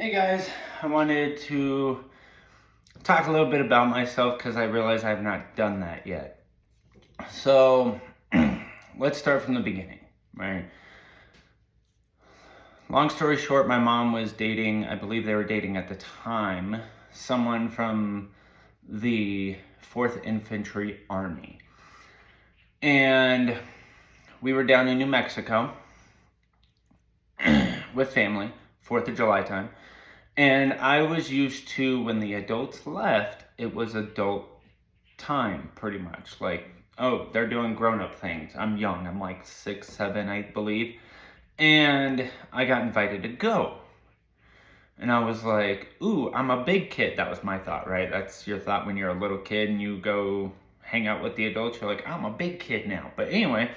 Hey guys, I wanted to talk a little bit about myself because I realize I've not done that yet. So, let's start from the beginning, right? Long story short, my mom was dating, I believe they were dating at the time, someone from the 4th Infantry Army. And we were down in New Mexico with family, 4th of July time. And I was used to when the adults left, it was adult time pretty much. Like, oh, they're doing grown up things. I'm young. I'm like 6, 7, I believe. And I got invited to go. And I was like, ooh, I'm a big kid. That was my thought, right? That's your thought when you're a little kid and you go hang out with the adults. You're like, I'm a big kid now. But anyway,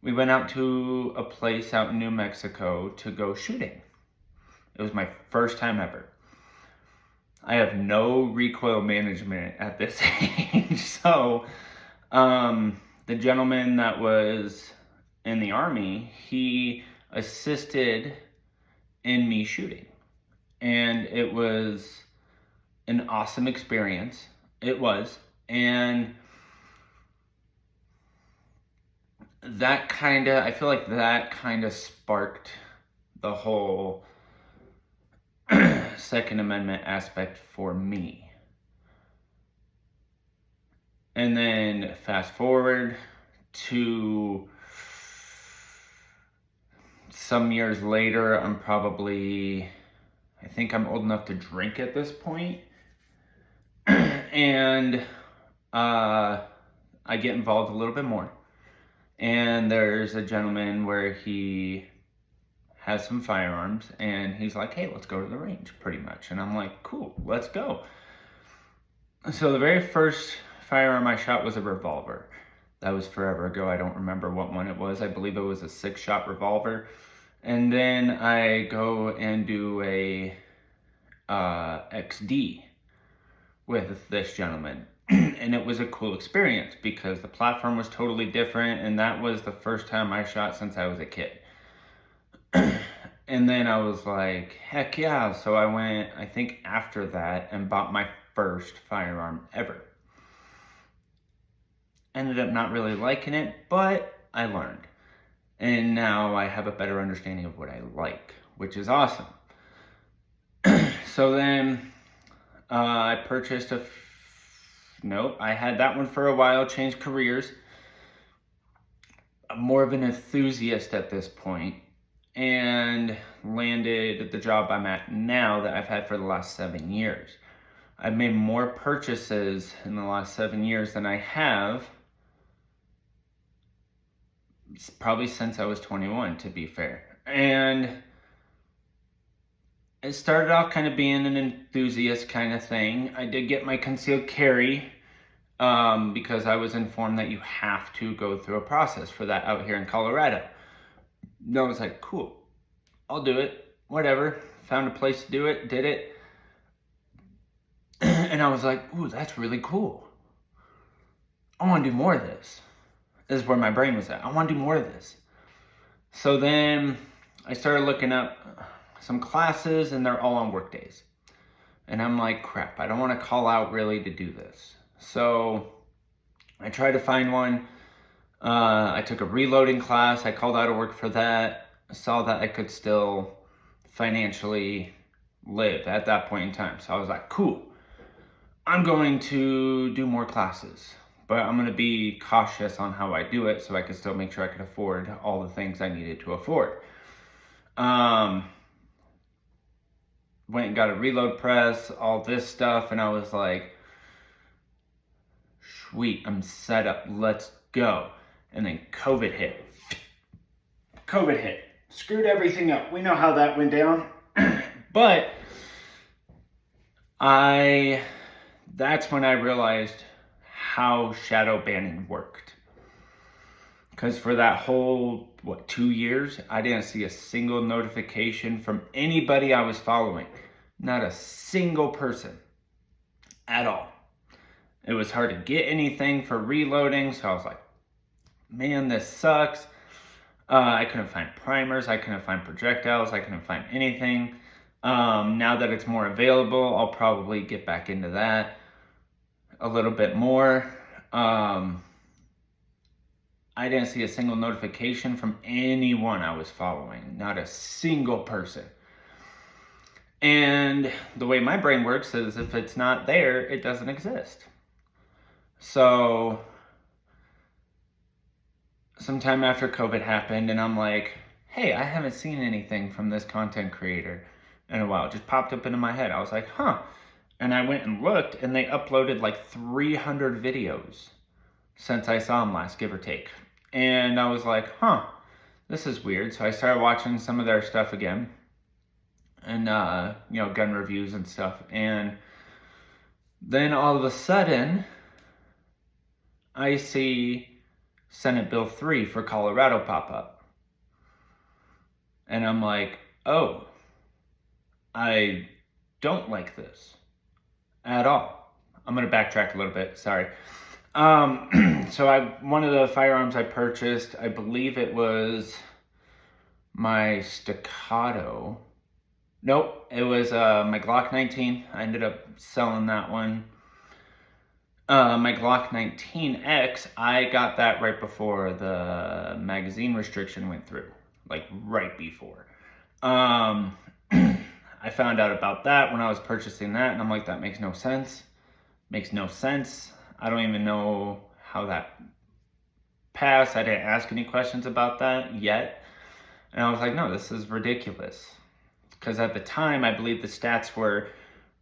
we went out to a place out in New Mexico to go shooting. It was my first time ever. I have no recoil management at this age. So, the gentleman that was in the Army, he assisted in me shooting. And it was an awesome experience. It was. And I feel like that kind of sparked the whole Second Amendment aspect for me. And then fast forward to some years later, I think I'm old enough to drink at this point. And I get involved a little bit more. And there's a gentleman where he has some firearms and he's like, hey, let's go to the range, pretty much. And I'm like, cool, let's go. So the very first firearm I shot was a revolver. That was forever ago. I don't remember what one it was. I believe it was a 6-shot revolver. And then I go and do a XD with this gentleman. And it was a cool experience because the platform was totally different. And that was the first time I shot since I was a kid. And then I was like, heck yeah. So I went, I think after that, and bought my first firearm ever. Ended up not really liking it, but I learned. And now I have a better understanding of what I like, which is awesome. So then I purchased I had that one for a while, changed careers. I'm more of an enthusiast at this point, and landed the job I'm at now that I've had for the last 7 years. I've made more purchases in the last 7 years than I have probably since I was 21, to be fair. And it started off kind of being an enthusiast kind of thing. I did get my concealed carry because I was informed that you have to go through a process for that out here in Colorado. And I was like, cool, I'll do it, whatever. Found a place to do it, did it. And I was like, ooh, that's really cool. I want to do more of this. This is where my brain was at. I want to do more of this. So then I started looking up some classes, and they're all on work days. And I'm like, crap, I don't want to call out really to do this. So I tried to find one. I took a reloading class. I called out of work for that. I saw that I could still financially live at that point in time. So I was like, cool, I'm going to do more classes. But I'm going to be cautious on how I do it so I can still make sure I can afford all the things I needed to afford. Went and got a reload press, all this stuff, and I was like, sweet, I'm set up, let's go. And then COVID hit. Screwed everything up. We know how that went down. But that's when I realized how shadow banning worked. Because for that whole, 2 years, I didn't see a single notification from anybody I was following. Not a single person at all. It was hard to get anything for reloading, so I was like, man, this sucks. I couldn't find primers, I couldn't find projectiles, I couldn't find anything. Now that it's more available, I'll probably get back into that a little bit more. I didn't see a single notification from anyone I was following, not a single person. And the way my brain works is if it's not there, it doesn't exist. So sometime after COVID happened, and I'm like, hey, I haven't seen anything from this content creator in a while. It just popped up into my head. I was like, huh. And I went and looked, and they uploaded like 300 videos since I saw them last, give or take. And I was like, huh, this is weird. So I started watching some of their stuff again, and gun reviews and stuff. And then all of a sudden, I see Senate Bill 3 for Colorado pop up. And I'm like, oh, I don't like this at all. I'm going to backtrack a little bit. Sorry. So one of the firearms I purchased, I believe it was my Staccato. Nope, it was my Glock 19. I ended up selling that one. My Glock 19X, I got that right before the magazine restriction went through, like right before. I found out about that when I was purchasing that, and I'm like, that makes no sense. Makes no sense. I don't even know how that passed. I didn't ask any questions about that yet. And I was like, no, this is ridiculous. Because at the time, I believe the stats were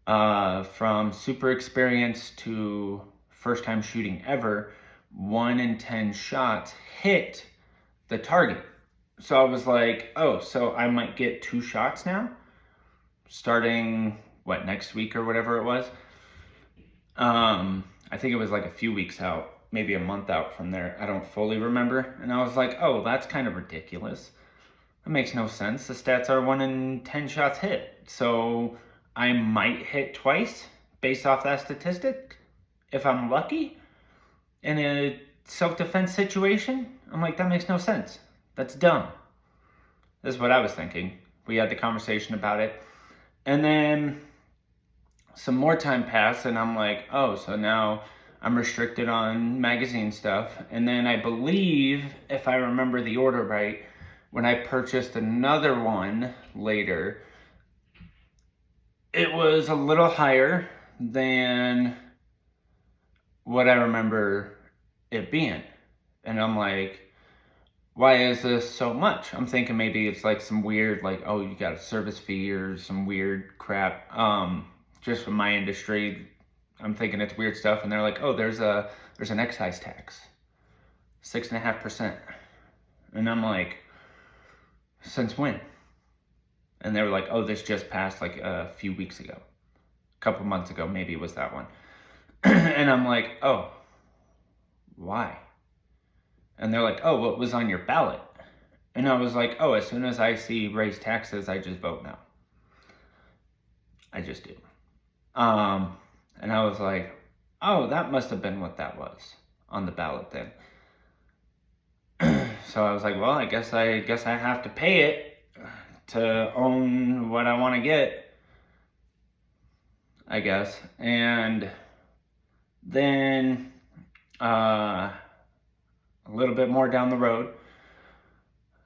from super experienced to first time shooting ever, 1 in 10 shots hit the target. So I was like, oh, so I might get 2 shots now? Starting, next week or whatever it was? I think it was like a few weeks out, maybe a month out from there. I don't fully remember. And I was like, oh, that's kind of ridiculous. That makes no sense. The stats are 1 in 10 shots hit. So I might hit twice based off that statistic if I'm lucky in a self-defense situation. I'm like, that makes no sense. That's dumb. This is what I was thinking. We had the conversation about it. And then some more time passed, and I'm like, oh, so now I'm restricted on magazine stuff. And then I believe, if I remember the order right, when I purchased another one later, it was a little higher than what I remember it being. And I'm like, why is this so much? I'm thinking maybe it's like some weird, like, oh, you got a service fee or some weird crap. Just from my industry, I'm thinking it's weird stuff. And they're like, oh, there's an excise tax, 6.5%. And I'm like, since when? And they were like, oh, this just passed like a few weeks ago, a couple months ago, maybe it was that one. And I'm like, oh, why? And they're like, oh, well, it was on your ballot. And I was like, oh, as soon as I see raised taxes, I just vote no. I just do. And I was like, oh, that must have been what that was on the ballot then. So I was like, well, I guess I have to pay it to own what I want to get, I guess. And then a little bit more down the road,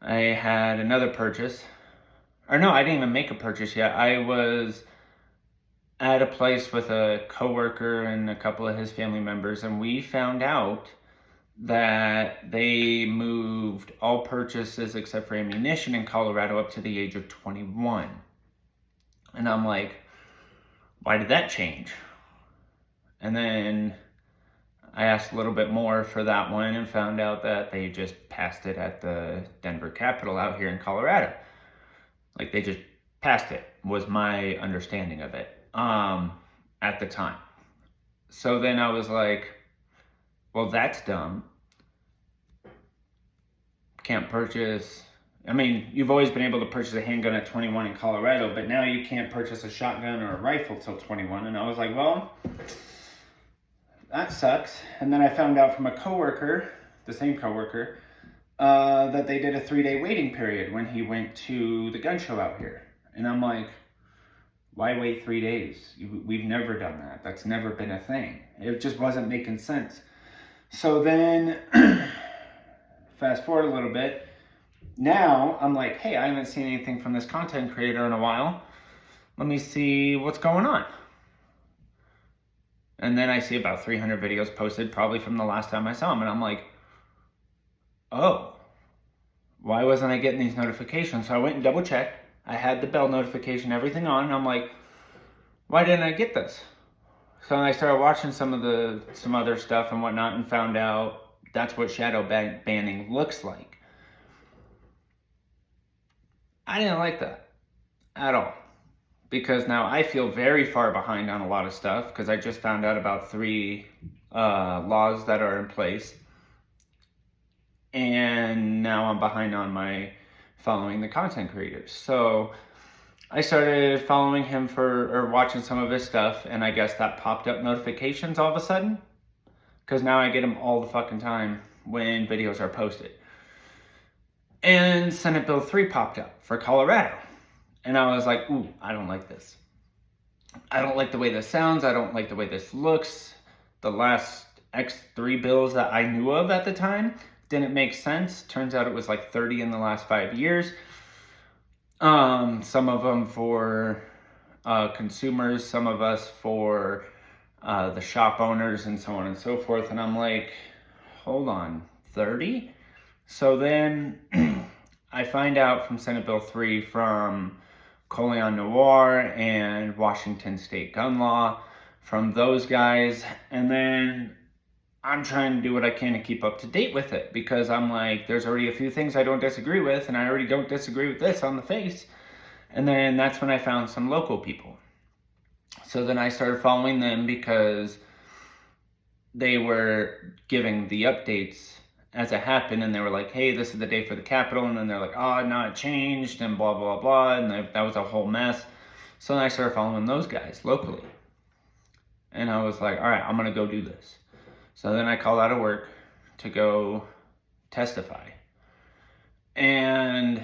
I had another purchase. Or no, I didn't even make a purchase yet. I was at a place with a coworker and a couple of his family members, and we found out that they moved all purchases except for ammunition in Colorado up to the age of 21. And I'm like, why did that change? And then I asked a little bit more for that one and found out that they just passed it at the Denver Capitol out here in Colorado. Like they just passed it, was my understanding of it at the time. So then I was like, well, that's dumb. Can't purchase. I mean, you've always been able to purchase a handgun at 21 in Colorado, but now you can't purchase a shotgun or a rifle till 21. And I was like, well, that sucks. And then I found out from a coworker, the same coworker, that they did a 3-day waiting period when he went to the gun show out here. And I'm like, why wait 3 days? We've never done that. That's never been a thing. It just wasn't making sense. So then, fast forward a little bit. Now I'm like, hey, I haven't seen anything from this content creator in a while. Let me see what's going on. And then I see about 300 videos posted, probably from the last time I saw him. And I'm like, oh, why wasn't I getting these notifications? So I went and double checked. I had the bell notification, everything on. And I'm like, why didn't I get this? So I started watching some other stuff and whatnot and found out that's what shadow banning looks like. I didn't like that at all, because now I feel very far behind on a lot of stuff, because I just found out about 3 laws that are in place, and now I'm behind on my following the content creators. So I started following him or watching some of his stuff, and I guess that popped up notifications all of a sudden, because now I get them all the fucking time when videos are posted. And Senate Bill 3 popped up for Colorado. And I was like, ooh, I don't like this. I don't like the way this sounds. I don't like the way this looks. The last X3 bills that I knew of at the time didn't make sense. Turns out it was like 30 in the last 5 years. Some of them for consumers, some of us for the shop owners, and so on and so forth. And I'm like, hold on, 30? So then I find out from Senate Bill 3 from Coleon Noir and Washington State Gun Law, from those guys, and then I'm trying to do what I can to keep up to date with it, because I'm like, there's already a few things I don't disagree with, and I already don't disagree with this on the face. And then that's when I found some local people. So then I started following them because they were giving the updates as it happened, and they were like, hey, this is the day for the Capitol, and then they're like, oh, no, it changed, and blah, blah, blah, and that was a whole mess. So then I started following those guys locally. And I was like, all right, I'm going to go do this. So then I called out of work to go testify. And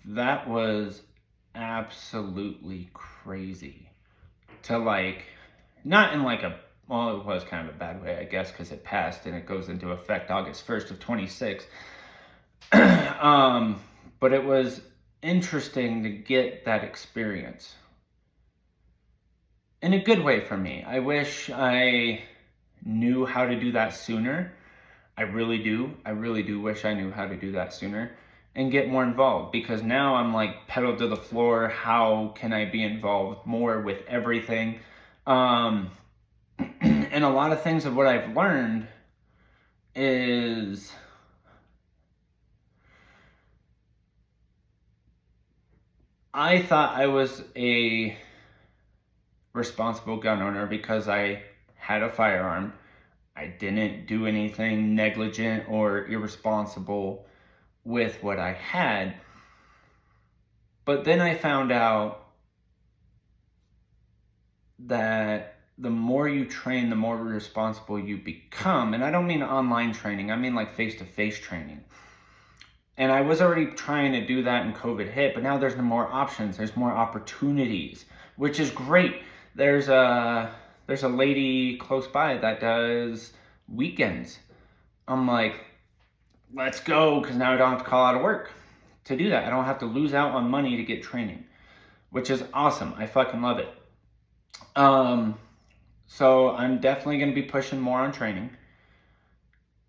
that was absolutely crazy. To like, not in like a, well, it was kind of a bad way, I guess, because it passed and it goes into effect August 1st of 26. But it was interesting to get that experience. In a good way for me. I wish I knew how to do that sooner. I really do. I really do wish I knew how to do that sooner and get more involved, because now I'm like pedal to the floor. How can I be involved more with everything? And a lot of things of what I've learned is I thought I was a responsible gun owner because I had a firearm. I didn't do anything negligent or irresponsible with what I had. But then I found out that the more you train, the more responsible you become. And I don't mean online training, I mean like face-to-face training. And I was already trying to do that when COVID hit, but now there's no more options, there's more opportunities, which is great. There's a lady close by that does weekends. I'm like, let's go, because now I don't have to call out of work to do that. I don't have to lose out on money to get training, which is awesome. I fucking love it. So I'm definitely going to be pushing more on training.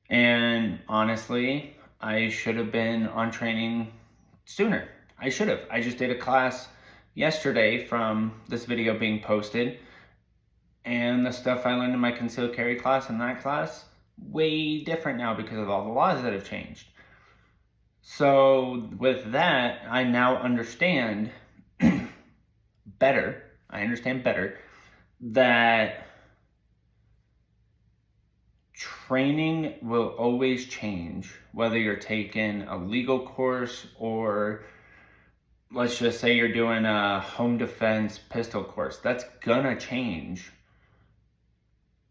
And honestly, I should have been on training sooner. I should have. I just did a class yesterday from this video being posted. And the stuff I learned in my concealed carry class and that class, way different now because of all the laws that have changed. So with that, I now understand better. I understand better that training will always change, whether you're taking a legal course or let's just say you're doing a home defense pistol course. That's gonna change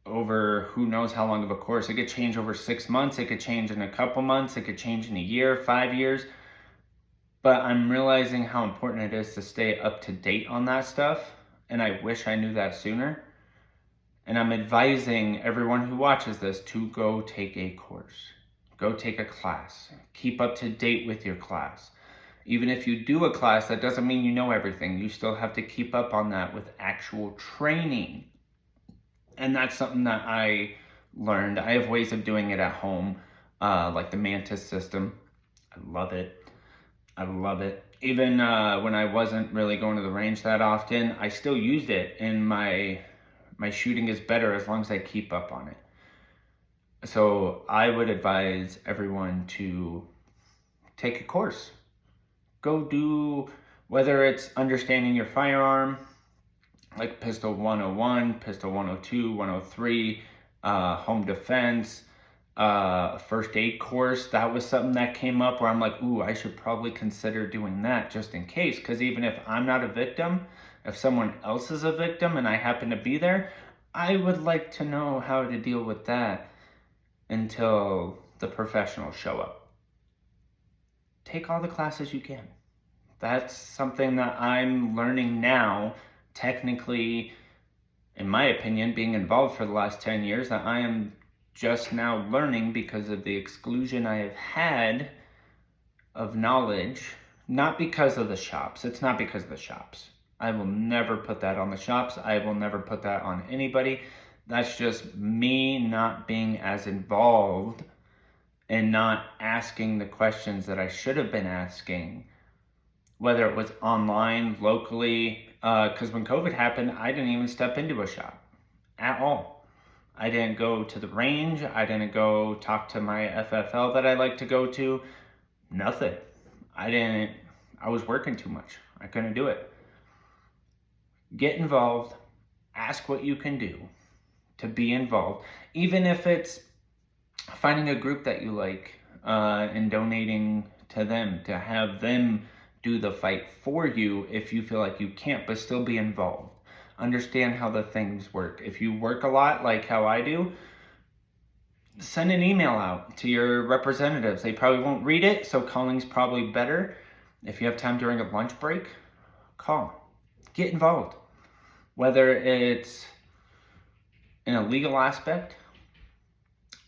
over who knows how long of a course. It could change over 6 months. It could change in a couple months. It could change in a year, 5 years. But I'm realizing how important it is to stay up to date on that stuff. And I wish I knew that sooner. And I'm advising everyone who watches this to go take a course. Go take a class. Keep up to date with your class. Even if you do a class, that doesn't mean you know everything. You still have to keep up on that with actual training. And that's something that I learned. I have ways of doing it at home, like the Mantis system. I love it. I love it. Even when I wasn't really going to the range that often, I still used it, and my shooting is better as long as I keep up on it. So I would advise everyone to take a course. Go do, whether it's understanding your firearm, like Pistol 101, Pistol 102, 103, home defense, first aid course. That was something that came up where I'm like, ooh, I should probably consider doing that just in case. Because even if I'm not a victim, if someone else is a victim and I happen to be there, I would like to know how to deal with that until the professionals show up. Take all the classes you can. That's something that I'm learning now, technically, in my opinion, being involved for the last 10 years, that I am just now learning because of the exclusion I have had of knowledge, not because of the shops. It's not because of the shops. I will never put that on the shops. I will never put that on anybody. That's just me not being as involved and not asking the questions that I should have been asking, whether it was online, locally, because when COVID happened, I didn't even step into a shop at all. I didn't go to the range. I didn't go talk to my FFL that I like to go to. Nothing. I was working too much. I couldn't do it. Get involved. Ask what you can do to be involved. Even if it's finding a group that you like and donating to them, to have them do the fight for you if you feel like you can't, but still be involved. Understand how the things work. If you work a lot like how I do, send an email out to your representatives. They probably won't read it, so calling's probably better. If you have time during a lunch break, call. Get involved. Whether it's in a legal aspect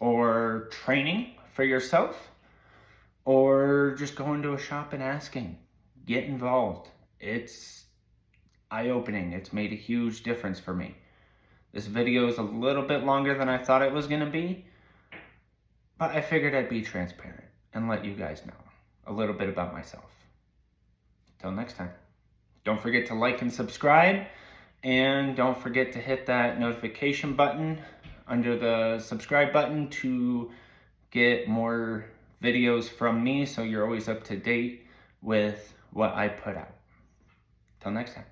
or training for yourself or just going to a shop and asking. Get involved. It's eye-opening. It's made a huge difference for me. This video is a little bit longer than I thought it was going to be, but I figured I'd be transparent and let you guys know a little bit about myself. Till next time. Don't forget to like and subscribe, and don't forget to hit that notification button under the subscribe button to get more videos from me so you're always up to date with what I put out. Till next time.